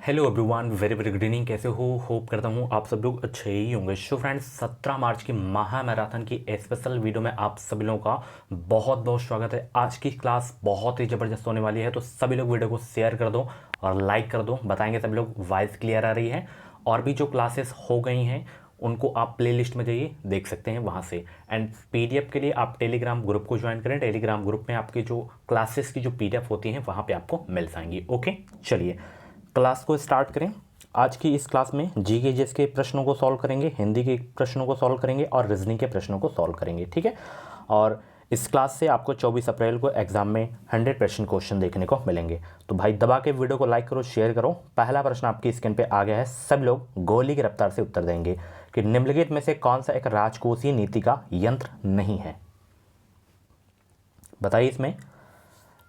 Hello everyone, very very good evening. कैसे हो? Hope करता हूँ आप सब लोग अच्छे ही होंगे। सो फ्रेंड्स, 17 मार्च की महा मैराथन की स्पेशल वीडियो में आप सभी लोगों का बहुत बहुत स्वागत है। आज की क्लास बहुत ही ज़बरदस्त होने वाली है, तो सभी लोग वीडियो को शेयर कर दो और लाइक कर दो। बताएंगे सभी लोग वॉइस क्लियर आ रही है। और भी जो क्लासेस हो गई हैं उनको आप प्ले लिस्ट में जाइए, देख सकते हैं वहाँ से। एंड पीडीएफ के लिए आप टेलीग्राम ग्रुप को ज्वाइन करें। टेलीग्राम ग्रुप में आपके जो क्लासेस की जो पीडीएफ होती हैं वहाँ पे आपको मिल जाएंगी। ओके, चलिए क्लास को स्टार्ट करें। आज की इस क्लास में जीके के प्रश्नों को सॉल्व करेंगे, हिंदी के प्रश्नों को सॉल्व करेंगे और रीजनिंग के प्रश्नों को सॉल्व करेंगे, ठीक है। और इस क्लास से आपको 24 अप्रैल को एग्जाम में 100% क्वेश्चन देखने को मिलेंगे। तो भाई दबा के वीडियो को लाइक करो, शेयर करो। पहला प्रश्न आपकी स्क्रीन पे आ गया है। सब लोग गोली की रफ्तार से उत्तर देंगे कि निम्नलिखित में से कौन सा एक राजकोषीय नीति का यंत्र नहीं है। बताइए, इसमें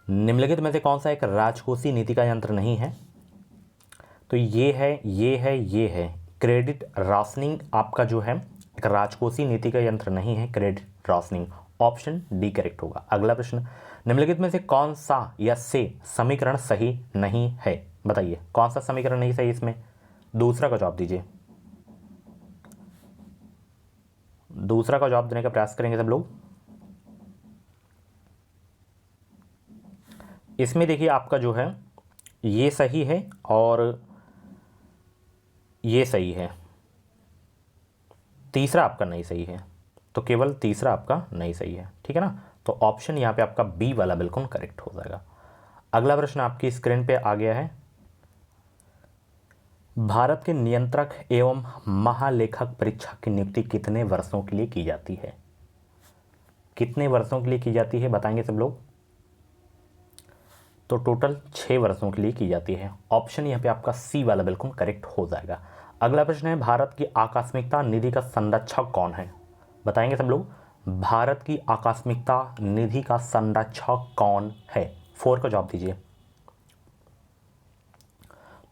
निम्नलिखित में से कौन सा एक राजकोषीय नीति का यंत्र नहीं है। तो ये है क्रेडिट राशनिंग। आपका जो है एक राजकोषीय नीति का यंत्र नहीं है credit rationing. Option D correct होगा। अगला प्रश्न, निम्नलिखित में से कौन सा या से समीकरण सही नहीं है। बताइए कौन सा समीकरण नहीं सही इसमें। दूसरा का जवाब दीजिए। दूसरा का जवाब देने का प्रयास करेंगे सब लोग। इसमें देखिए आपका जो है ये सही है और ये सही है, तीसरा आपका नहीं सही है। तो केवल तीसरा आपका नहीं सही है, ठीक है ना। तो ऑप्शन यहाँ पे आपका बी वाला बिल्कुल करेक्ट हो जाएगा। अगला प्रश्न आपकी स्क्रीन पे आ गया है। भारत के नियंत्रक एवं महालेखक परीक्षा की नियुक्ति कितने वर्षों के लिए की जाती है। कितने वर्षों के लिए की जाती है बताएंगे सब लोग। तो टोटल 6 वर्षों के लिए की जाती है। ऑप्शन यहाँ पे आपका सी वाला बिल्कुल करेक्ट हो जाएगा। अगला प्रश्न है, भारत की आकस्मिकता निधि का संरक्षक कौन है। बताएंगे सब लोग। भारत की आकस्मिकता निधि का संरक्षक कौन है। 4 का जवाब दीजिए।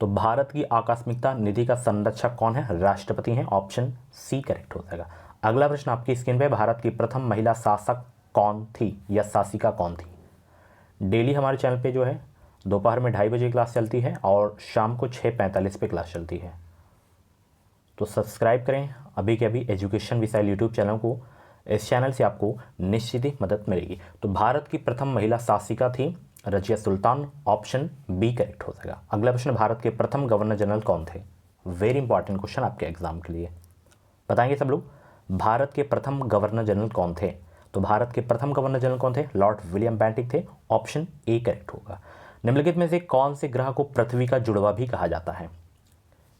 तो भारत की आकस्मिकता निधि का संरक्षक कौन है। राष्ट्रपति हैं। ऑप्शन सी करेक्ट हो जाएगा। अगला प्रश्न आपकी स्क्रीन पे, भारत की प्रथम महिला शासक कौन थी या शासिका कौन थी। डेली हमारे चैनल पे जो है दोपहर में 2:30 बजे क्लास चलती है और शाम को 6:45 पे क्लास चलती है। तो सब्सक्राइब करें अभी के अभी एजुकेशन विशाल यूट्यूब चैनल को। इस चैनल से आपको निश्चित ही मदद मिलेगी। तो भारत की प्रथम महिला शासिका थी Razia Sultan. Option B correct हो जाएगा। अगला प्रश्न, भारत के प्रथम गवर्नर जनरल कौन थे। वेरी इंपॉर्टेंट क्वेश्चन आपके एग्जाम के लिए। बताएंगे सब लोग। भारत के प्रथम गवर्नर जनरल कौन थे। तो भारत के प्रथम गवर्नर जनरल कौन थे। लॉर्ड विलियम बेंटिक थे। ऑप्शन ए करेक्ट होगा। निम्नलिखित में से कौन से ग्रह को पृथ्वी का जुड़वा भी कहा जाता है।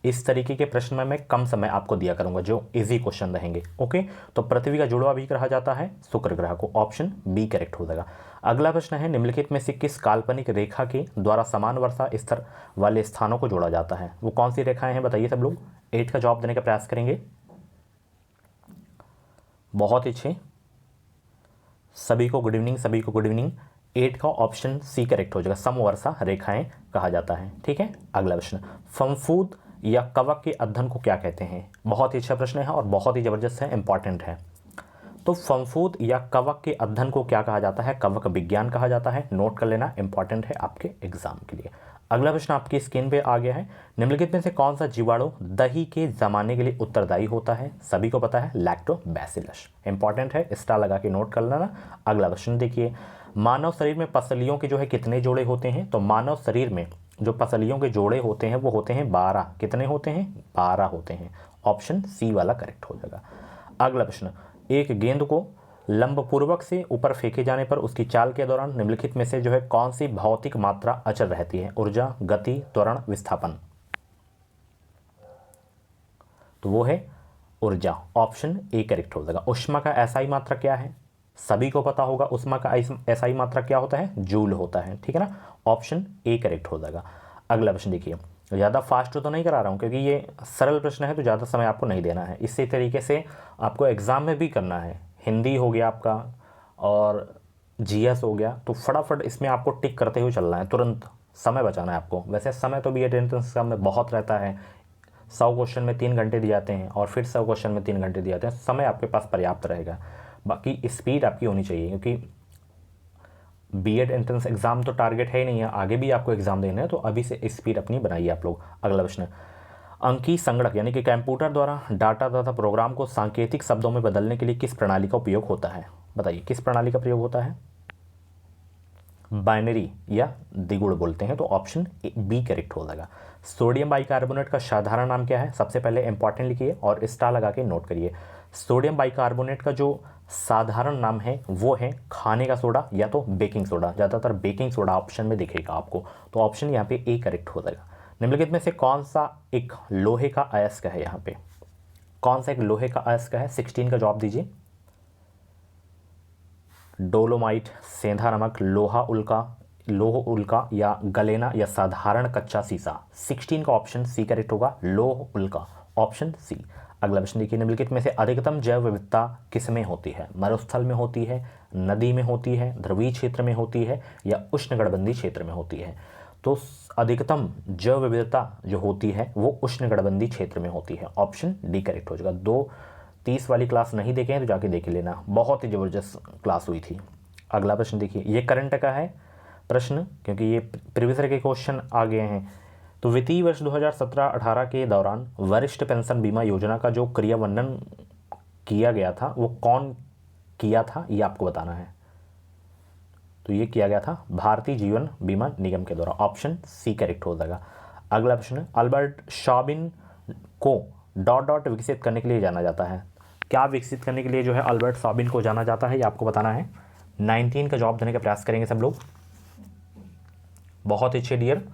इस तरीके के प्रश्न में मैं कम समय आपको दिया करूंगा जो इजी क्वेश्चन रहेंगे। ओके, तो पृथ्वी का जुड़वा भी कहा जाता है शुक्र ग्रह को। ऑप्शन बी करेक्ट हो जाएगा। अगला प्रश्न है, निम्नलिखित में से किस काल्पनिक रेखा के द्वारा समान वर्षा स्तर वाले स्थानों को जोड़ा जाता है। वो कौन सी रेखाएं हैं बताइए सब लोग। 8 का जवाब देने का प्रयास करेंगे। बहुत अच्छे, सभी को गुड इवनिंग, सभी को गुड इवनिंग। 8 का ऑप्शन सी करेक्ट हो जाएगा। समवर्षा रेखाएं कहा जाता है, ठीक है। अगला प्रश्न, फफूंद या कवक के अध्ययन को क्या कहते हैं। बहुत ही अच्छा प्रश्न है और बहुत ही जबरदस्त है, इंपॉर्टेंट है। तो फफूंद या कवक के अध्ययन को क्या कहा जाता है। कवक विज्ञान कहा जाता है। नोट कर लेना, इंपॉर्टेंट है आपके एग्जाम के लिए। अगला प्रश्न आपकी स्क्रीन पे आ गया है। निम्नलिखित में से कौन सा जीवाणु दही के जमाने के लिए उत्तरदायी होता है। सभी को पता है, लैक्टोबैसिलस। इंपॉर्टेंट है, स्टार लगा के नोट कर लेना। अगला प्रश्न देखिए, मानव शरीर में पसलियों के जो है कितने जोड़े होते हैं। तो मानव शरीर में जो पसलियों के जोड़े होते हैं वो होते हैं 12। कितने होते हैं। 12 होते हैं। ऑप्शन सी वाला करेक्ट हो जाएगा। अगला प्रश्न, एक गेंद को लंबपूर्वक से ऊपर फेंके जाने पर उसकी चाल के दौरान निम्नलिखित में से जो है कौन सी भौतिक मात्रा अचल रहती है। ऊर्जा, गति, त्वरण, विस्थापन। तो वो है ऊर्जा। ऑप्शन ए करेक्ट हो जाएगा। ऊष्मा का एसआई मात्रा क्या है। सभी को पता होगा ऊष्मा का एसआई मात्रा क्या होता है। जूल होता है, ठीक है ना। ऑप्शन ए करेक्ट हो जाएगा। अगला प्रश्न देखिए, ज़्यादा फास्ट तो नहीं करा रहा हूँ क्योंकि ये सरल प्रश्न है तो ज़्यादा समय आपको नहीं देना है। इसी तरीके से आपको एग्ज़ाम में भी करना है। हिंदी हो गया आपका और जीएस हो गया, तो फटाफट इसमें आपको टिक करते हुए चलना है, तुरंत समय बचाना है आपको। वैसे समय तो बी एड एंट्रेंस एग्जाम में बहुत रहता है। 100 क्वेश्चन में 3 घंटे दिए जाते हैं और फिर 100 क्वेश्चन में 3 घंटे दिए जाते हैं। समय आपके पास पर्याप्त रहेगा। बाकी स्पीड आपकी होनी चाहिए क्योंकि बीएड एंट्रेंस एग्जाम तो टारगेट है ही नहीं है, आगे भी आपको एग्जाम देना है, तो अभी से स्पीड अपनी बनाइए आप लोग। अगला प्रश्न, अंकी संगणक यानी कि कंप्यूटर द्वारा डाटा तथा प्रोग्राम को सांकेतिक शब्दों में बदलने के लिए किस प्रणाली का उपयोग होता है? बताइए किस प्रणाली का प्रयोग होता है? बाइनरी या द्विगुण बोलते हैं, तो ऑप्शन बी करेक्ट हो जाएगा। सोडियम बाइकार्बोनेट का साधारण नाम क्या है? सबसे पहले इंपॉर्टेंट लिखिए और स्टार लगा के नोट करिए। सोडियम बाइकार्बोनेट का जो साधारण नाम है वो है खाने का सोडा या तो बेकिंग सोडा, ज़्यादातर बेकिंग सोडा ऑप्शन में दिखेगा आपको, तो ऑप्शन यहाँ पे ए करेक्ट हो जाएगा। निम्नलिखित में से कौन सा एक लोहे का अयस्क है? यहाँ पे कौन सा एक लोहे का अयस्क है? 16 का जवाब दीजिए। डोलोमाइट, सेंधा नमक, लोह उल्का या गलेना या साधारण कच्चा सीसा। 16 का ऑप्शन सी करेक्ट होगा, लोह उल्का, ऑप्शन सी। अगला प्रश्न देखिए, निम्नलिखित में से अधिकतम जैव विविधता किसमें होती है? मरुस्थल में होती है, नदी में होती है, ध्रुवीय क्षेत्र में होती है या उष्णकटिबंधीय क्षेत्र में होती है? तो अधिकतम जैव विविधता जो होती है वो उष्णकटिबंधीय क्षेत्र में होती है, ऑप्शन डी करेक्ट हो जाएगा। 2:30 वाली क्लास नहीं देखे हैं तो जाके देख लेना, बहुत ही ज़बरदस्त क्लास हुई थी। अगला प्रश्न देखिए, ये करंट का है प्रश्न क्योंकि ये प्रीवियस के क्वेश्चन आ गए हैं। तो वित्तीय वर्ष 2017-18 के दौरान वरिष्ठ पेंशन बीमा योजना का जो क्रियान्वयन किया गया था वो कौन किया था, ये आपको बताना है। तो ये किया गया था भारतीय जीवन बीमा निगम के द्वारा, ऑप्शन सी करेक्ट हो जाएगा। अगला प्रश्न, अल्बर्ट शॉबिन को डॉट डॉट विकसित करने के लिए जाना जाता है? क्या विकसित करने के लिए जो है अल्बर्ट शॉबिन को जाना जाता है, ये आपको बताना है। 19 का जवाब देने का प्रयास करेंगे सब लोग, बहुत अच्छे डियर।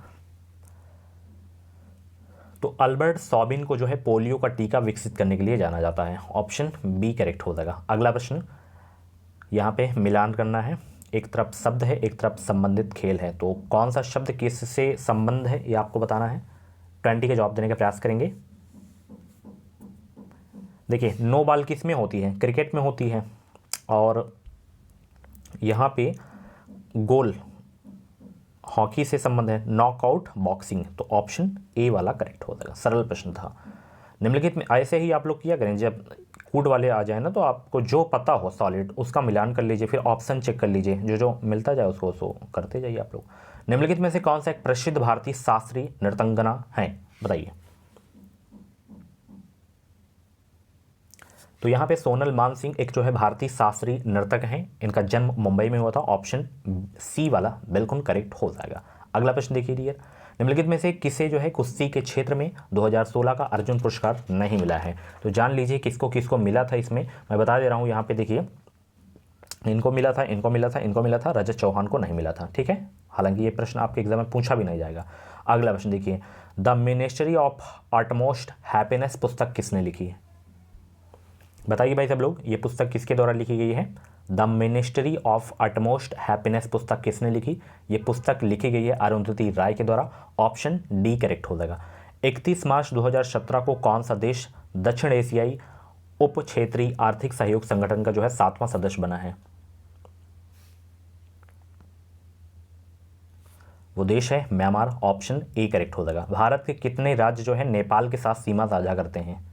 तो अल्बर्ट शॉबिन को जो है पोलियो का टीका विकसित करने के लिए जाना जाता है, ऑप्शन बी करेक्ट हो जाएगा। अगला प्रश्न, यहाँ पे मिलान करना है, एक तरफ शब्द है एक तरफ संबंधित खेल है, तो कौन सा शब्द किससे संबंध है ये आपको बताना है। 20 का जवाब देने का प्रयास करेंगे। देखिए नो बॉल किस में होती है? क्रिकेट में होती है, और यहाँ पे गोल हॉकी से संबंध है, नॉकआउट बॉक्सिंग, तो ऑप्शन ए वाला करेक्ट हो जाएगा। सरल प्रश्न था। निम्नलिखित में ऐसे ही आप लोग किया करें, जब कूट वाले आ जाए ना तो आपको जो पता हो सॉलिड उसका मिलान कर लीजिए, फिर ऑप्शन चेक कर लीजिए, जो जो मिलता जाए उसको सो करते जाइए आप लोग। निम्नलिखित में से कौन सा एक प्रसिद्ध भारतीय शास्त्रीय नृत्यांगना है? बताइए। तो यहाँ पे सोनल मानसिंह एक जो है भारतीय शास्त्रीय नर्तक हैं, इनका जन्म मुंबई में हुआ था, ऑप्शन सी वाला बिल्कुल करेक्ट हो जाएगा। अगला प्रश्न देखिए डियर, निम्नलिखित में से किसे जो है कुश्ती के क्षेत्र में 2016 का अर्जुन पुरस्कार नहीं मिला है? तो जान लीजिए किसको किसको मिला था, इसमें मैं बता दे रहा हूँ। यहाँ पे देखिए इनको मिला था, इनको मिला था, इनको मिला था, रजत चौहान को नहीं मिला था, ठीक है। हालांकि ये प्रश्न आपके एग्जाम में पूछा भी नहीं जाएगा। अगला प्रश्न देखिए, the ministry of utmost happiness पुस्तक किसने लिखी है? बताइए भाई सब लोग, ये पुस्तक किसके द्वारा लिखी गई है? The ministry of utmost happiness पुस्तक किसने लिखी? ये पुस्तक लिखी गई है अरुंधति राय के द्वारा, ऑप्शन डी करेक्ट हो जाएगा। 31 मार्च 2017 को कौन सा देश दक्षिण एशियाई उप क्षेत्रीय आर्थिक सहयोग संगठन का जो है 7वां सदस्य बना है? वो देश है म्यांमार, ऑप्शन ए करेक्ट हो जाएगा। भारत के कितने राज्य जो है नेपाल के साथ सीमा साझा करते हैं?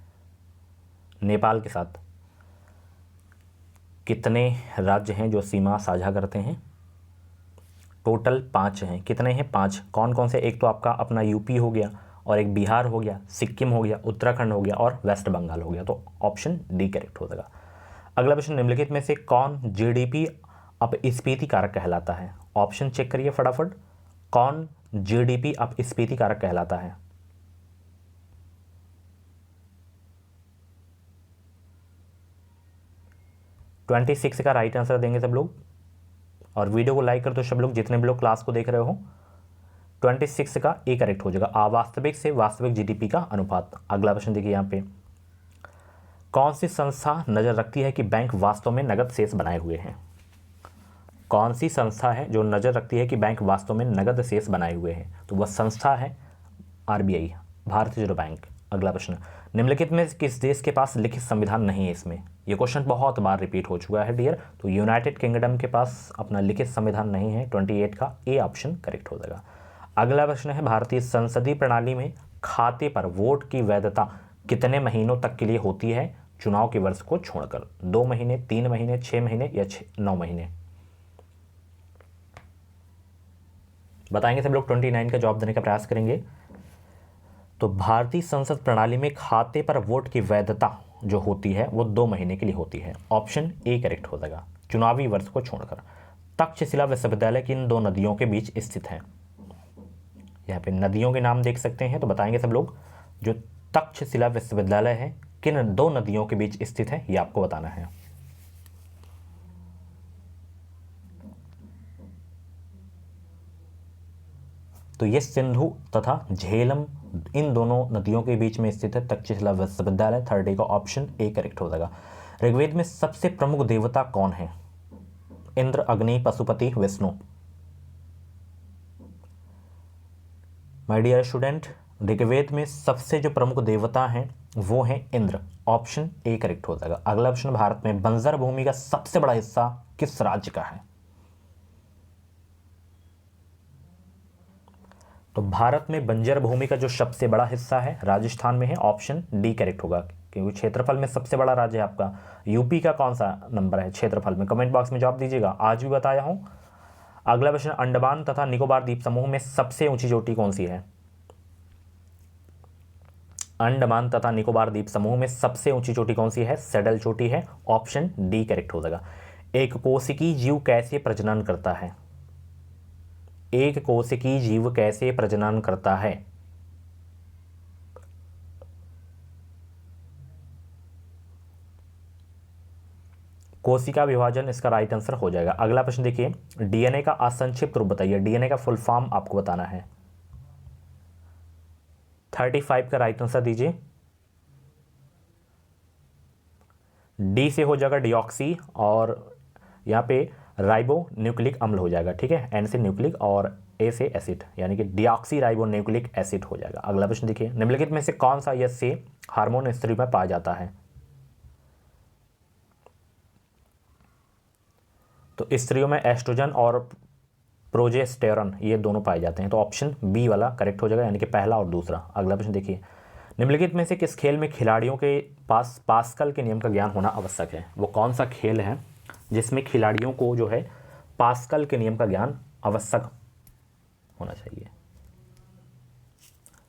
नेपाल के साथ कितने राज्य हैं जो सीमा साझा करते हैं? टोटल 5 हैं। कितने हैं? 5। कौन कौन से? एक तो आपका अपना यूपी हो गया, और एक बिहार हो गया, सिक्किम हो गया, उत्तराखंड हो गया और वेस्ट बंगाल हो गया, तो ऑप्शन डी करेक्ट हो जाएगा। अगला प्रश्न, निम्नलिखित में से कौन जीडीपी अपस्फीति कारक कहलाता है? ऑप्शन चेक करिए फटाफट, कौन जीडीपी अपस्फीति कारक कहलाता है? तो 26 का राइट आंसर देंगे सब लोग, और वीडियो को लाइक कर दो सब लोग, जितने भी लोग क्लास को देख रहे हो। 26 का ए करेक्ट हो जाएगा, अवास्तविक से वास्तविक जीडीपी का अनुपात। अगला प्रश्न देखिए, यहाँ पे कौन सी संस्था नजर रखती है कि बैंक वास्तव में नगद शेष बनाए हुए हैं? कौन सी संस्था है जो नजर रखती है कि बैंक वास्तव में नगद शेष बनाए हुए हैं? तो वह संस्था है आरबीआई, भारतीय रिजर्व बैंक। अगला प्रश्न, निम्नलिखित में किस देश के पास लिखित संविधान नहीं है? इसमें ये क्वेश्चन बहुत बार रिपीट हो चुका है डियर। तो यूनाइटेड किंगडम के पास अपना लिखित संविधान नहीं है, 28 का ए ऑप्शन करेक्ट हो जाएगा। अगला प्रश्न है, भारतीय संसदीय प्रणाली में खाते पर वोट की वैधता कितने महीनों तक के लिए होती है चुनाव के वर्ष को छोड़कर? 2 महीने, 3 महीने, 6 महीने या 9 महीने? बताएंगे सब लोग 29 का जवाब देने का प्रयास करेंगे। तो भारतीय संसद प्रणाली में खाते पर वोट की वैधता जो होती है वो 2 महीने के लिए होती है। ऑप्शन ए करेक्ट हो जाएगा, चुनावी वर्ष को छोड़कर। तक्षशिला विश्वविद्यालय किन 2 नदियों के बीच स्थित है? यहाँ पे नदियों के नाम देख सकते हैं, तो बताएंगे सब लोग। जो तक्षशिला विश्वविद्यालय है किन 2 नदियों के बीच स्थित है ये आपको बताना है। तो ये सिंधु तथा झेलम इन दोनों नदियों के बीच में स्थित है तक्षशिला विश्वविद्यालय। 30 का ऑप्शन ए करेक्ट हो जाएगा। ऋग्वेद में सबसे प्रमुख देवता कौन है? Indra, Agni, Pashupati, Vishnu. My dear student, Rigveda में सबसे जो प्रमुख देवता हैं वो हैं इंद्र। ऑप्शन ए करेक्ट हो जाएगा। अगला ऑप्शन, भारत में बंजर भूमि का सबसे बड़ा हिस्सा किस राज्य का है? तो भारत में बंजर भूमि का जो सबसे बड़ा हिस्सा है राजस्थान में है। ऑप्शन डी करेक्ट होगा, क्योंकि क्षेत्रफल में सबसे बड़ा राज्य है आपका। यूपी का कौन सा नंबर है क्षेत्रफल में? कमेंट बॉक्स में जवाब दीजिएगा, आज भी बताया हूं। अगला प्रश्न, अंडमान तथा निकोबार द्वीप समूह में सबसे ऊंची चोटी कौन सी है? अंडमान तथा निकोबार द्वीप समूह में सबसे ऊंची चोटी कौन सी है? सैडल चोटी है। ऑप्शन डी करेक्ट हो जाएगा। एक कोशिकीय जीव कैसे प्रजनन करता है? एक कोशिकीय जीव कैसे प्रजनन करता है? कोशिका विभाजन इसका राइट आंसर हो जाएगा। अगला प्रश्न देखिए, डीएनए का असंक्षिप्त रूप बताइए। डीएनए का फुल फॉर्म आपको बताना है। 35 का राइट आंसर दीजिए। डी से हो जाएगा डिऑक्सी, और यहाँ पे राइबो न्यूक्लिक अम्ल हो जाएगा, ठीक है। एन से न्यूक्लिक और ए से एसिड, यानी कि डिऑक्सी राइबो न्यूक्लिक एसिड हो जाएगा। अगला प्रश्न देखिए, निम्नलिखित में से कौन सा यह से हार्मोन स्त्री में पाया जाता है? तो स्त्रियों में एस्ट्रोजन और प्रोजेस्टेरॉन ये दोनों पाए जाते हैं। तो ऑप्शन बी वाला करेक्ट हो जाएगा, यानी कि पहला और दूसरा। अगला प्रश्न देखिए, निम्नलिखित में से किस खेल में खिलाड़ियों के पास पास्कल के नियम का ज्ञान होना आवश्यक है? वो कौन सा खेल है जिसमें खिलाड़ियों को जो है पास्कल के नियम का ज्ञान आवश्यक होना चाहिए?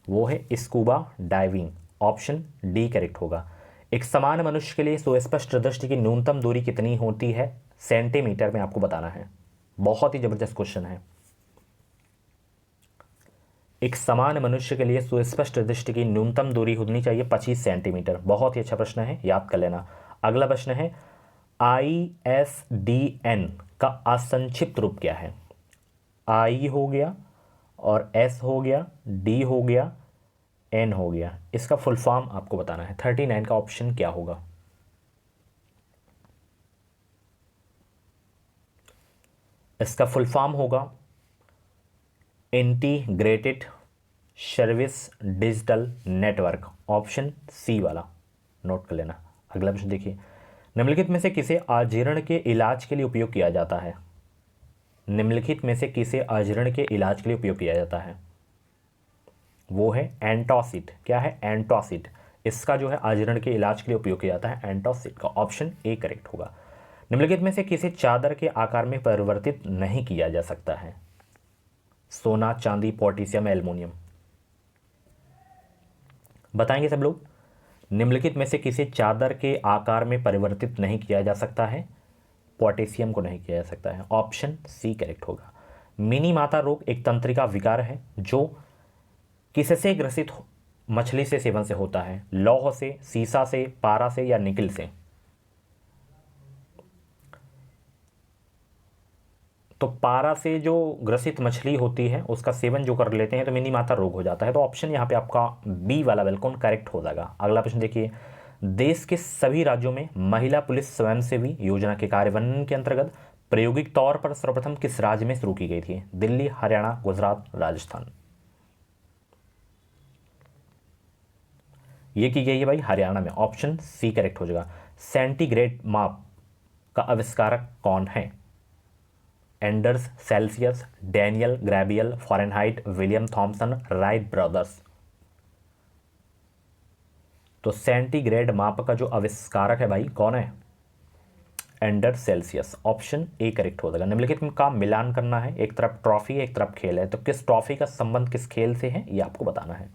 वो है scuba diving. Option D correct होगा। एक समान मनुष्य के लिए सुस्पष्ट दृष्टि की न्यूनतम दूरी कितनी होती है? सेंटीमीटर में आपको बताना है। बहुत ही जबरदस्त क्वेश्चन है। एक समान मनुष्य के लिए सुस्पष्ट दृष्टि की न्यूनतम दूरी होनी चाहिए 25 सेंटीमीटर। बहुत ही अच्छा प्रश्न है, याद कर लेना। अगला प्रश्न है, ISDN का असंक्षिप्त रूप क्या है? आई हो गया और एस हो गया, डी हो गया, एन हो गया। इसका फुल फॉर्म आपको बताना है। 39 का ऑप्शन क्या होगा? इसका फुल फॉर्म होगा integrated service digital network. Option C वाला नोट कर लेना। अगला प्रश्न देखिए, निम्नलिखित में से किसे अजीर्ण के इलाज के लिए उपयोग किया जाता है? निम्नलिखित में से किसे अजीर्ण के इलाज के लिए उपयोग किया जाता है? वो है एंटासिड। क्या है? एंटासिड। इसका जो है अजीर्ण के इलाज के लिए उपयोग किया जाता है एंटासिड का। ऑप्शन ए करेक्ट होगा। निम्नलिखित में से किसे चादर के आकार में परिवर्तित नहीं किया जा सकता है? सोना, चांदी, पोटेशियम, एल्युमिनियम। बताएंगे सब लोग। निम्नलिखित में से किसे चादर के आकार में परिवर्तित नहीं किया जा सकता है? पोटेशियम को नहीं किया जा सकता है। ऑप्शन सी करेक्ट होगा। मिनी माता रोग एक तंत्रिका विकार है जो किससे ग्रसित मछली से सेवन से होता है? लौह से, सीसा से, पारा से या निकिल से? तो पारा से जो ग्रसित मछली होती है उसका सेवन जो कर लेते हैं तो मिनी माता रोग हो जाता है। तो ऑप्शन यहाँ पे आपका बी वाला बिल्कुल करेक्ट हो जाएगा। अगला प्रश्न देखिए, देश के सभी राज्यों में महिला पुलिस स्वयंसेवी योजना के कार्यान्वयन के अंतर्गत प्रायोगिक तौर पर सर्वप्रथम किस राज्य में शुरू की गई थी? दिल्ली, हरियाणा, गुजरात, राजस्थान। ये की गई है भाई हरियाणा में। ऑप्शन सी करेक्ट हो जाएगा। सेंटीग्रेड माप का आविष्कारक कौन है? Anders, Celsius, Daniel Gabriel, Fahrenheit, William Thomson, Wright brothers. तो सेंटीग्रेड माप का जो आविष्कारक है भाई कौन है? Ander Celsius, option A correct हो जाएगा। निम्नलिखित का मिलान करना है, एक तरफ ट्रॉफी है एक तरफ खेल है, तो किस ट्रॉफी का संबंध किस खेल से है ये आपको बताना है।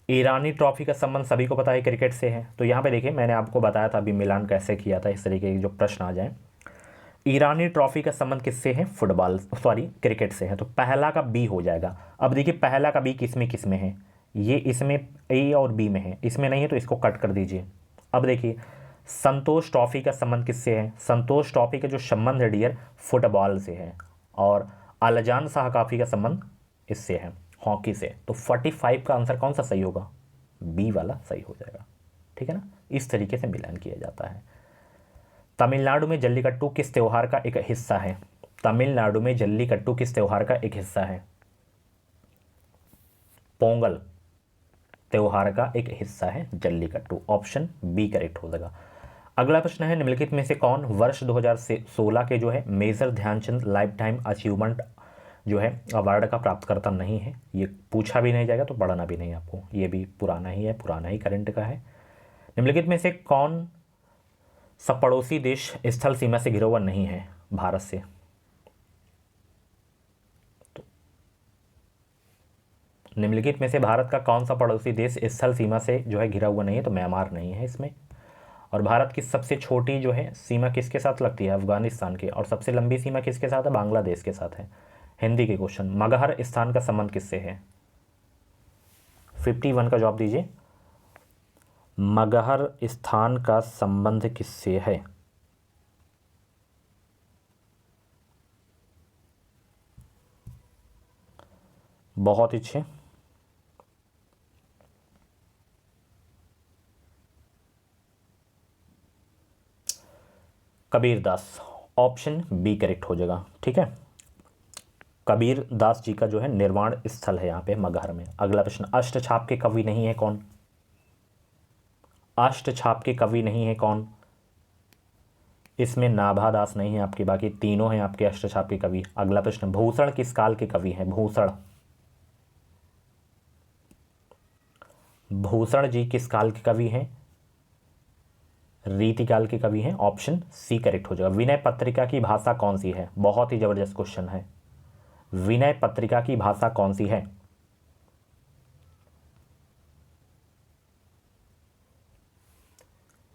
ईरानी ट्रॉफी का संबंध सभी को पता है क्रिकेट से है, तो यहाँ पे देखिए मैंने आपको बताया था अभी मिलान कैसे किया था, इस तरीके के जो प्रश्न आ जाए। ईरानी ट्रॉफी का संबंध किससे है, क्रिकेट से है, तो पहला का बी हो जाएगा। अब देखिए पहला का बी किस में है, ये इसमें ए और बी में है, इसमें नहीं है तो इसको कट कर दीजिए। अब देखिए संतोष ट्रॉफी का संबंध किससे है, संतोष ट्रॉफी का जो संबंध है डियर फुटबॉल से है, और अलजान शाह ट्रॉफी का संबंध इससे है, हॉकी से। तो 45 का आंसर कौन सा सही होगा, बी वाला सही हो जाएगा, ठीक है ना। इस तरीके से मिलान किया जाता है। तमिलनाडु में जल्लीकट्टू किस त्योहार का एक हिस्सा है, तमिलनाडु में जल्लीकट्टू किस त्योहार का एक हिस्सा है, पोंगल त्योहार का एक हिस्सा है जल्लीकट्टू, ऑप्शन बी करेक्ट हो जाएगा। अगला प्रश्न है निम्नलिखित में से कौन वर्ष 2016 के जो है major Dhyan Chand lifetime achievement जो है अवार्ड का प्राप्तकर्ता नहीं है। ये पूछा भी नहीं जाएगा तो पढ़ना भी नहीं आपको, ये भी पुराना ही है, पुराना ही करंट का है। निम्नलिखित में से कौन सा पड़ोसी देश स्थल सीमा से घिरा हुआ नहीं है भारत से, तो निम्नलिखित में से भारत का कौन सा पड़ोसी देश स्थल सीमा से जो है घिरा हुआ नहीं है, तो म्यांमार नहीं है इसमें। और भारत की सबसे छोटी जो है सीमा किसके साथ लगती है, अफगानिस्तान के, और सबसे लंबी सीमा किसके साथ है, बांग्लादेश के साथ है। हिंदी के क्वेश्चन, मगहर स्थान का संबंध किससे है, 51 का जवाब दीजिए। मगहर स्थान का संबंध किससे है, बहुत अच्छे। Kabir Das, option B correct हो जाएगा, ठीक है। कबीर दास जी का जो है निर्वाण स्थल है यहाँ पे मगहर में। अगला प्रश्न, अष्टछाप के कवि नहीं है कौन, अष्टछाप के कवि नहीं है कौन, इसमें नाभा दास नहीं है आपके, बाकी तीनों हैं आपके अष्टछाप के कवि। अगला प्रश्न, भूषण किस काल के कवि हैं, भूषण, भूषण जी किस काल के कवि हैं, रीतिकाल के कवि हैं, ऑप्शन सी करेक्ट हो जाएगा। विनय पत्रिका की भाषा कौन सी है, बहुत ही जबरदस्त क्वेश्चन है, विनय पत्रिका की भाषा कौन सी है,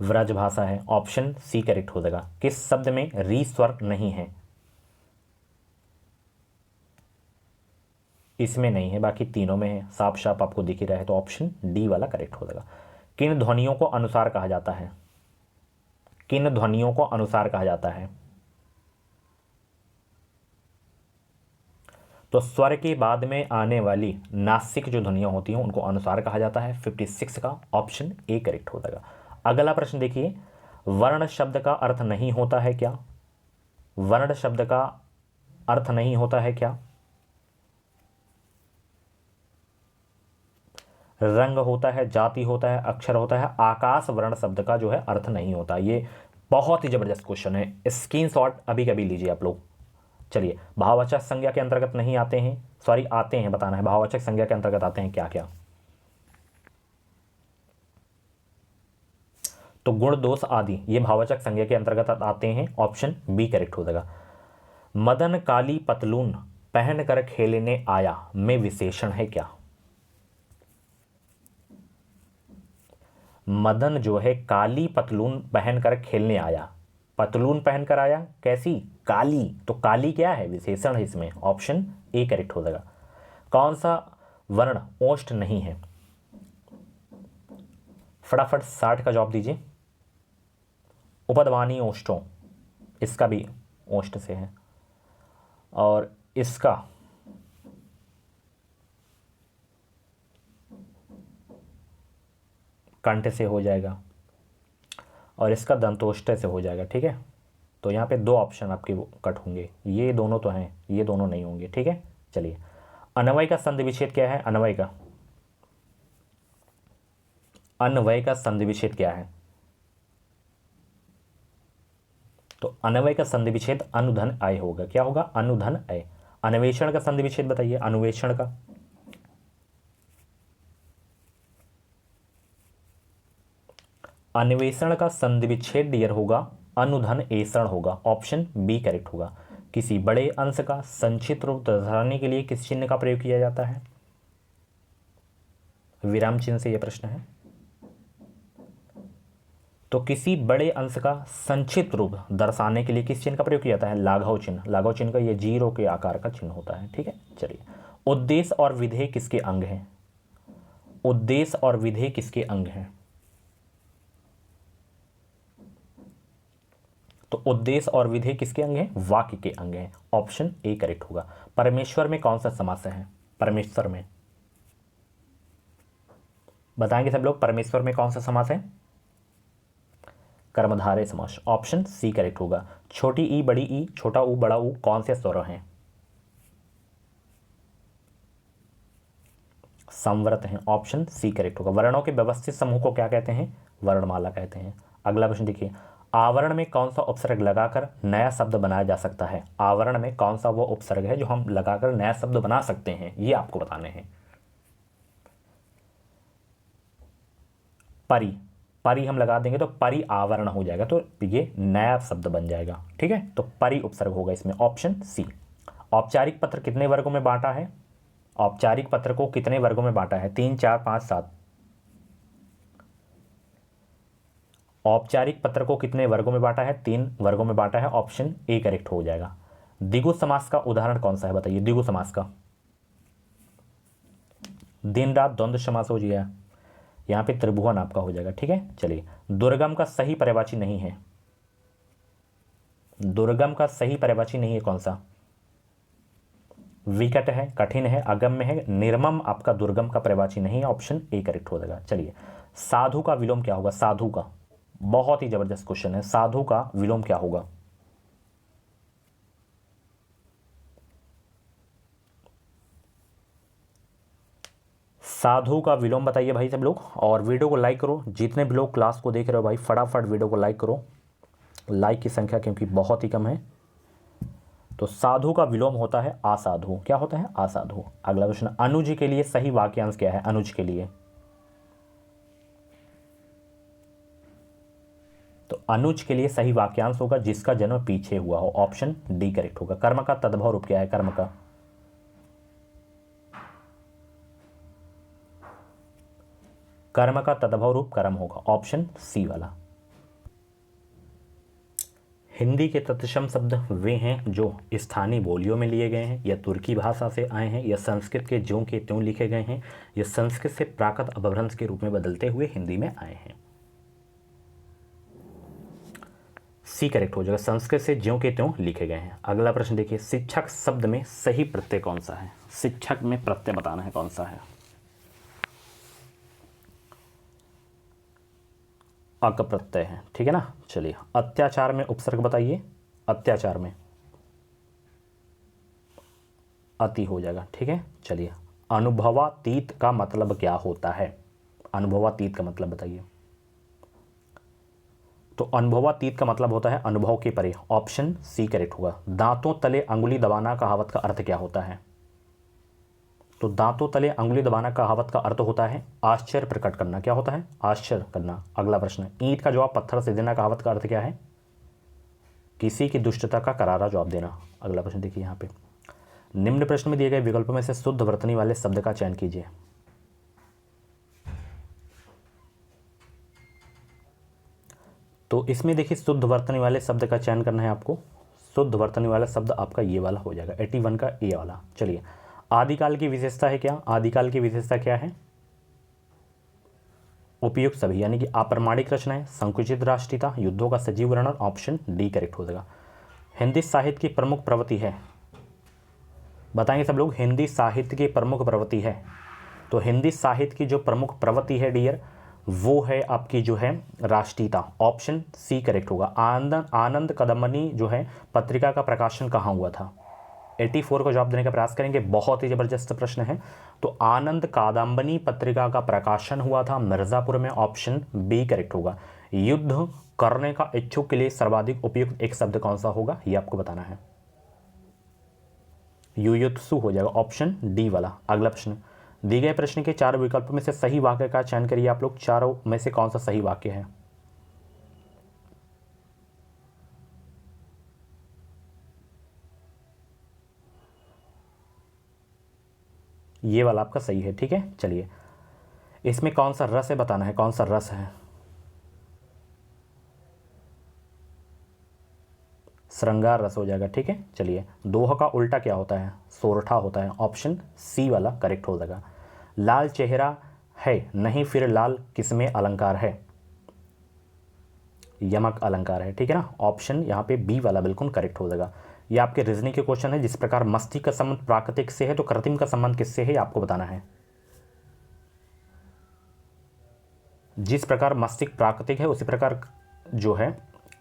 व्रज भाषा है, ऑप्शन सी करेक्ट हो जाएगा। किस शब्द में री स्वर नहीं है, इसमें नहीं है, बाकी तीनों में है, साफ साफ आपको दिख ही रहा है, तो ऑप्शन डी वाला करेक्ट हो जाएगा। किन ध्वनियों को अनुसार कहा जाता है, किन ध्वनियों को अनुसार कहा जाता है, तो स्वर के बाद में आने वाली नासिक जो ध्वनियां होती हैं उनको अनुसार कहा जाता है। 56 का ऑप्शन ए करेक्ट हो जाएगा। अगला प्रश्न देखिए, वर्ण शब्द का अर्थ नहीं होता है क्या, वर्ण शब्द का अर्थ नहीं होता है क्या, रंग होता है, जाति होता है, अक्षर होता है, आकाश वर्ण शब्द का जो है अर्थ नहीं होता। ये बहुत ही जबरदस्त क्वेश्चन है, स्क्रीनशॉट अभी कभी लीजिए आप लोग। चलिए, भाववाचक संज्ञा के अंतर्गत नहीं आते हैं, सॉरी आते हैं, बताना है भाववाचक संज्ञा के अंतर्गत आते हैं क्या क्या, तो गुण दोष आदि ये भाववाचक संज्ञा के अंतर्गत आते हैं, ऑप्शन बी करेक्ट हो जाएगा। मदन काली पतलून पहन कर खेलने आया में विशेषण है क्या, मदन जो है काली पतलून पहनकर खेलने आया, पतलून पहनकर आया कैसी, काली, तो काली क्या है, विशेषण है इसमें, ऑप्शन ए करेक्ट हो जाएगा। कौन सा वर्ण ओष्ठ नहीं है, फटाफट 60 का जवाब दीजिए। उपध्मानी ओष्ठों, इसका भी ओष्ठ से है, और इसका कंठ से हो जाएगा, और इसका दंतोष्ठ से हो जाएगा, ठीक है। तो यहाँ पे दो ऑप्शन आपके कट होंगे, ये दोनों तो हैं, ये दोनों नहीं होंगे, ठीक है। चलिए, अन्वय का संधि विच्छेद क्या है, अन्वय का, अन्वय का संधि विच्छेद क्या है, तो अन्वय का संधि विच्छेद अनुधन अय होगा, क्या होगा, अनुधन अय। अन्वेषण का संधि विच्छेद बताइए, अन्वेषण का, अन्वेषण का संधिविच्छेद डियर होगा अनुधन एषण होगा। ऑप्शन बी करेक्ट होगा। किसी बड़े अंश का संक्षिप्त रूप दर्शाने के लिए किस चिन्ह का प्रयोग किया जाता है? विराम चिन्ह से यह प्रश्न है। तो किसी बड़े अंश का संक्षिप्त रूप दर्शाने के लिए किस चिन्ह का प्रयोग किया जाता है? लाघव चिन्ह। लाघव चिन्ह का ये जीरो के आकार का चिन्ह होता है। ठीक है, चलिए। उद्देश्य और विधेय किसके अंग हैं? उद्देश्य और विधेय किसके अंग हैं? तो उद्देश्य और विधेय किसके अंग हैं? वाक्य के अंग हैं। ऑप्शन ए करेक्ट होगा। परमेश्वर में कौन सा समास है? परमेश्वर में बताएंगे सब लोग, परमेश्वर में कौन सा समास है? कर्मधारय समास। ऑप्शन सी करेक्ट होगा। छोटी ई बड़ी ई, छोटा ऊ बड़ा ऊ कौन से स्वर हैं? संवृत हैं। ऑप्शन सी करेक्ट होगा। वर्णों के व्यवस्थित समूह को क्या कहते हैं? वर्णमाला कहते हैं। अगला प्रश्न देखिए, आवरण में कौन सा उपसर्ग लगाकर नया शब्द बनाया जा सकता है? आवरण में कौन सा वो उपसर्ग है जो हम लगाकर नया शब्द बना सकते हैं, ये आपको बताने हैं। परि, परि हम लगा देंगे तो परि आवरण हो जाएगा, तो ये नया शब्द बन जाएगा। ठीक है, तो परि उपसर्ग होगा इसमें। Option C. औपचारिक पत्र कितने वर्गों में बांटा है? औपचारिक पत्र को कितने वर्गों में बांटा है? 3, 4, 5, 7। औपचारिक पत्र को कितने वर्गों में बांटा है? 3 वर्गों में बांटा है। ऑप्शन ए करेक्ट हो जाएगा। द्विगु समास का उदाहरण कौन सा है बताइए? द्विगु समास का दिन रात द्वंद्व समास हो जाएगा, यहां पे त्रिभुवन आपका हो जाएगा। ठीक है, चलिए। दुर्गम का सही पर्यायवाची नहीं है। दुर्गम का सही पर्यायवाची नहीं है कौन सा? विकट है, कठिन है, अगम्य है, निर्मम आपका दुर्गम का पर्यायवाची नहीं है। ऑप्शन ए करेक्ट हो जाएगा। चलिए, साधु का विलोम क्या होगा? साधु का, बहुत ही जबरदस्त क्वेश्चन है। साधु का विलोम क्या होगा? साधु का विलोम बताइए भाई सब लोग, और वीडियो को लाइक करो। जितने भी लोग क्लास को देख रहे हो भाई, फटाफट वीडियो को लाइक करो। लाइक की संख्या क्योंकि बहुत ही कम है। तो साधु का विलोम होता है असाधु। क्या होता है? असाधु। अगला प्रश्न, अनुज के लिए सही वाक्यांश क्या है? अनुज के लिए, तो अनुज के लिए सही वाक्यांश होगा जिसका जन्म पीछे हुआ हो। ऑप्शन डी करेक्ट होगा। कर्म का तद्भव रूप क्या है? कर्म का, कर्म का तद्भव रूप कर्म होगा। ऑप्शन सी वाला। हिंदी के तत्सम शब्द वे हैं जो स्थानीय बोलियों में लिए गए हैं, या तुर्की भाषा से आए हैं, या संस्कृत के ज्यों के त्यों लिखे गए हैं, या संस्कृत से प्राकृत अपभ्रंश के रूप में बदलते हुए हिंदी में आए हैं। सी करेक्ट हो जाएगा। संस्कृत से ज्यों के त्यों लिखे गए हैं। अगला प्रश्न देखिए, शिक्षक शब्द में सही प्रत्यय कौन सा है? शिक्षक में प्रत्यय बताना है कौन सा है? अक प्रत्यय है। ठीक है ना, चलिए। अत्याचार में उपसर्ग बताइए। अत्याचार में अति हो जाएगा। ठीक है, चलिए। अनुभवातीत का मतलब क्या होता है? अनुभवातीत का मतलब बताइए। तो अनुभवातीत का मतलब होता है अनुभव के परे। ऑप्शन सी करेक्ट होगा। दांतों तले अंगुली दबाना कहावत का अर्थ क्या होता है? तो दांतों तले अंगुली दबाना कहावत का अर्थ होता है आश्चर्य प्रकट करना। क्या होता है? आश्चर्य करना। अगला प्रश्न, ईंट का जवाब पत्थर से देना कहावत का अर्थ क्या है? किसी की दुष्टता का करारा जवाब देना। अगला प्रश्न देखिए यहाँ पे, निम्न प्रश्न में दिए गए विकल्पों में से शुद्ध वर्तनी वाले शब्द का चयन कीजिए। तो इसमें देखिए, शुद्ध वर्तनी वाले शब्द का चयन करना है आपको। शुद्ध वर्तनी वाला शब्द आपका ये वाला हो जाएगा, 81 का ए वाला। चलिए, आदिकाल की विशेषता है क्या? आदिकाल की विशेषता क्या है? उपयुक्त सभी, यानी कि अप्रमाणिक रचनाएं, संकुचित राष्ट्रीयता, युद्धों का सजीव वर्णन। ऑप्शन डी करेक्ट हो जाएगा। हिंदी साहित्य की प्रमुख प्रवृत्ति है, बताएंगे सब लोग। हिंदी साहित्य की प्रमुख प्रवृत्ति है, तो हिंदी साहित्य की जो प्रमुख प्रवृत्ति है डियर, वो है आपकी जो है राष्ट्रीयता। ऑप्शन सी करेक्ट होगा। आनंद कदम्बनी जो है पत्रिका का प्रकाशन कहाँ हुआ था? 84 को जवाब देने का प्रयास करेंगे, बहुत ही जबरदस्त प्रश्न है। तो आनंद कादम्बनी पत्रिका का प्रकाशन हुआ था मिर्जापुर में। ऑप्शन बी करेक्ट होगा। युद्ध करने का इच्छुक के लिए सर्वाधिक उपयुक्त एक शब्द कौन सा होगा, ये आपको बताना है। युयुत्सु हो जाएगा। ऑप्शन डी वाला। अगला प्रश्न, दिए गए प्रश्न के 4 विकल्पों में से सही वाक्य का चयन करिए आप लोग। चारों में से कौन सा सही वाक्य है? ये वाला आपका सही है। ठीक है, चलिए इसमें कौन सा रस है बताना है, कौन सा रस है। श्रृंगार रस हो जाएगा। ठीक है, चलिए दोहा का उल्टा क्या होता है, सोरठा होता है। ऑप्शन सी वाला करेक्ट हो जाएगा। लाल चेहरा है नहीं फिर लाल किसमें अलंकार है, यमक अलंकार है। ठीक है ना, ऑप्शन यहाँ पे बी वाला बिल्कुल करेक्ट हो जाएगा। ये आपके रीजनिंग के क्वेश्चन है। जिस प्रकार मस्तिष्क का संबंध प्राकृतिक से है तो कृत्रिम का संबंध किससे है, ये आपको बताना है। जिस प्रकार मस्तिष्क प्राकृतिक है उसी प्रकार जो है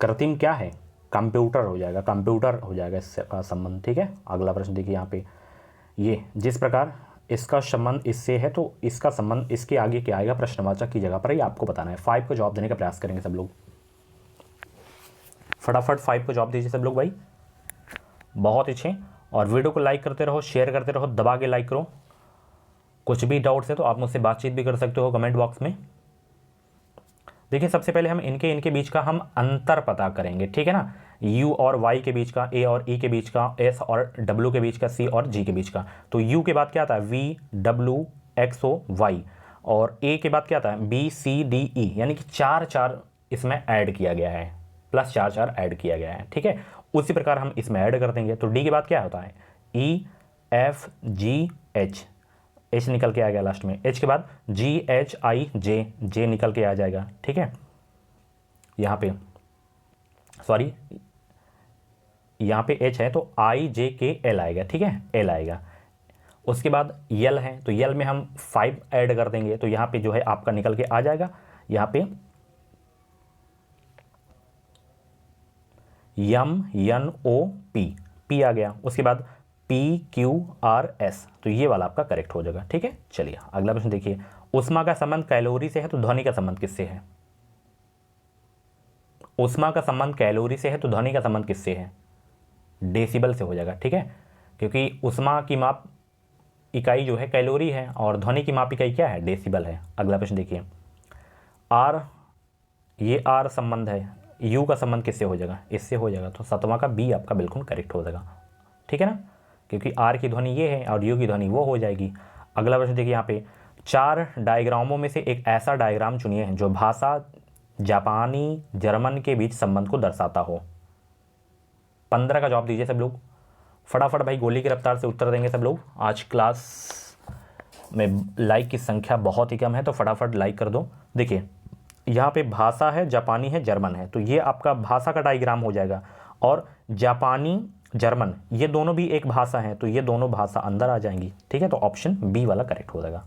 कृत्रिम क्या है, कंप्यूटर हो जाएगा, कंप्यूटर हो जाएगा इसका संबंध। ठीक है, अगला प्रश्न देखिए यहाँ पे, ये जिस प्रकार इसका संबंध इससे है तो इसका संबंध इसके आगे क्या आएगा, प्रश्नवाचक की जगह पर, ये आपको बताना है। 5 को जवाब देने का प्रयास करेंगे सब लोग, फटाफट 5 को जवाब दीजिए सब लोग भाई, बहुत अच्छे। और वीडियो को लाइक करते रहो, शेयर करते रहो, दबा के लाइक करो। कुछ भी डाउट्स है तो आप मुझसे बातचीत भी कर सकते हो कमेंट बॉक्स में। देखिए सबसे पहले हम इनके बीच का हम अंतर पता करेंगे। ठीक है ना, u और y के बीच का, a और e के बीच का, s और w के बीच का, c और g के बीच का। तो u के बाद क्या आता है, v w x o y, और a के बाद क्या आता है, b c d e, यानी कि 4 इसमें ऐड किया गया है, प्लस 4 ऐड किया गया है। ठीक है, उसी प्रकार हम इसमें ऐड कर देंगे। तो d के बाद क्या होता है, e f g h, h निकल के आ गया लास्ट में, h के बाद g h i j, j निकल के आ जाएगा। ठीक है, यहाँ पे सॉरी यहाँ पे h है तो i j k l आएगा। ठीक है, l आएगा। उसके बाद यल है तो यल में हम 5 ऐड कर देंगे, तो यहाँ पे जो है आपका निकल के आ जाएगा, यहाँ पे यम यन ओ पी, पी आ गया। उसके बाद पी क्यू आर एस, तो ये वाला आपका करेक्ट हो जाएगा। ठीक है, चलिए अगला प्रश्न देखिए, उष्मा का संबंध कैलोरी से है तो ध्वनि का संबंध किससे है, उष्मा का संबंध कैलोरी से है तो ध्वनि का संबंध किससे है, डेसिबल से हो जाएगा। ठीक है, क्योंकि उष्मा की माप इकाई जो है कैलोरी है और ध्वनि की माप इकाई क्या है, डेसिबल है। अगला प्रश्न देखिए, आर, ये आर संबंध है, यू का संबंध किससे हो जाएगा, इससे हो जाएगा। तो 7वां का बी आपका बिल्कुल करेक्ट हो जाएगा। ठीक है ना, क्योंकि आर की ध्वनि ये है और यू की ध्वनि वो हो जाएगी। अगला प्रश्न देखिए, यहाँ पे 4 डायग्रामों में से एक ऐसा डायग्राम चुनिए जो भाषा जापानी जर्मन के बीच संबंध को दर्शाता हो। 15 का जवाब दीजिए सब लोग, फटाफट भाई, गोली की रफ्तार से उत्तर देंगे सब लोग। आज क्लास में लाइक की संख्या बहुत ही कम है तो फटाफट लाइक कर दो। देखिए यहाँ पे भाषा है, जापानी है, जर्मन है, तो ये आपका भाषा का डायग्राम हो जाएगा। और जापानी जर्मन ये दोनों भी एक भाषा है तो ये दोनों भाषा अंदर आ जाएंगी। ठीक है, तो ऑप्शन बी वाला करेक्ट हो जाएगा।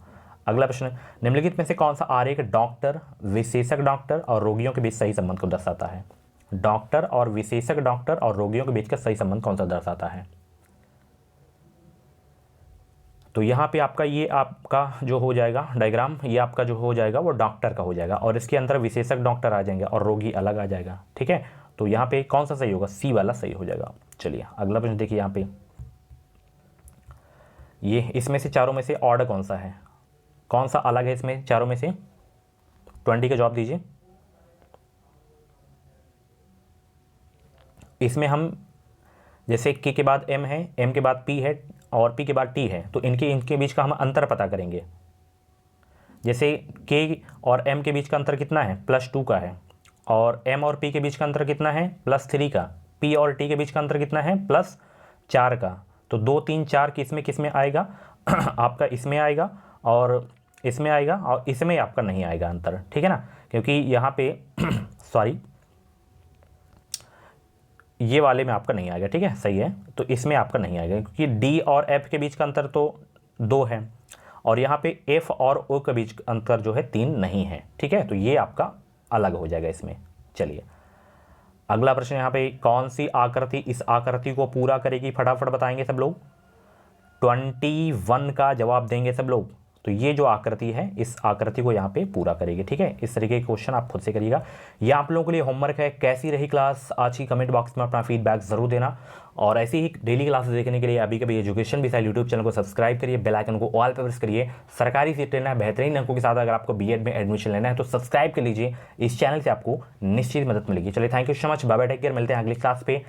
अगला प्रश्न, निम्नलिखित में से कौन सा आरेख डॉक्टर, विशेषज्ञ डॉक्टर और रोगियों के बीच सही संबंध को दर्शाता है, डॉक्टर और विशेषज्ञ डॉक्टर और रोगियों के बीच का सही संबंध कौन सा दर्शाता है। तो यहाँ पे आपका ये आपका जो हो जाएगा डायग्राम, ये आपका जो हो जाएगा वो डॉक्टर का हो जाएगा और इसके अंदर विशेषज्ञ डॉक्टर आ जाएंगे और रोगी अलग आ जाएगा। ठीक है, तो यहाँ पे कौन सा सही होगा, सी वाला सही हो जाएगा। चलिए अगला प्रश्न देखिए, यहाँ पे ये इसमें से चारों में से ऑड कौन सा है, कौन सा अलग है इसमें चारों में से, 20 का जवाब दीजिए। इसमें हम जैसे के बाद एम है, एम के बाद पी है और पी के बाद टी है, तो इनके बीच का हम अंतर पता करेंगे। जैसे के और एम के बीच का अंतर कितना है, +2 का है, और एम और पी के बीच का अंतर कितना है, +3 का, पी और टी के बीच का अंतर कितना है, +4 का। तो 2 3 4 किस में आएगा आपका इसमें आएगा और इसमें आएगा और इसमें आपका नहीं आएगा अंतर। ठीक है ना, क्योंकि यहाँ पे सॉरी ये वाले में आपका नहीं आएगा। ठीक है, सही है, तो इसमें आपका नहीं आएगा क्योंकि डी और एफ के बीच का अंतर तो 2 है और यहाँ पे एफ और ओ के बीच अंतर जो है 3 नहीं है। ठीक है, तो ये आपका अलग हो जाएगा इसमें। चलिए अगला प्रश्न, यहाँ पे कौन सी आकृति इस आकृति को पूरा करेगी, फटाफट बताएंगे सब लोग, 21 का जवाब देंगे सब लोग। तो ये जो आकृति है इस आकृति को यहाँ पे पूरा करेगी। ठीक है, इस तरीके के क्वेश्चन आप खुद से करिएगा। ये आप लोगों के लिए होमवर्क है। कैसी रही क्लास आज की, कमेंट बॉक्स में अपना फीडबैक जरूर देना और ऐसी ही डेली क्लासेस देखने के लिए अभी कभी एजुकेशन भी यूट्यूब चैनल को सब्सक्राइब करिए, बेल आइकन को ऑल पे प्रेस करिए। सरकारी सीट लेना है बेहतरीन अंकों के साथ, अगर आपको बीएड में एडमिशन लेना है तो सब्सक्राइब कर लीजिए, इस चैनल से आपको निश्चित मदद मिलेगी। चलिए thank you so much, bye bye, take care, मिलते हैं अगली क्लास पे।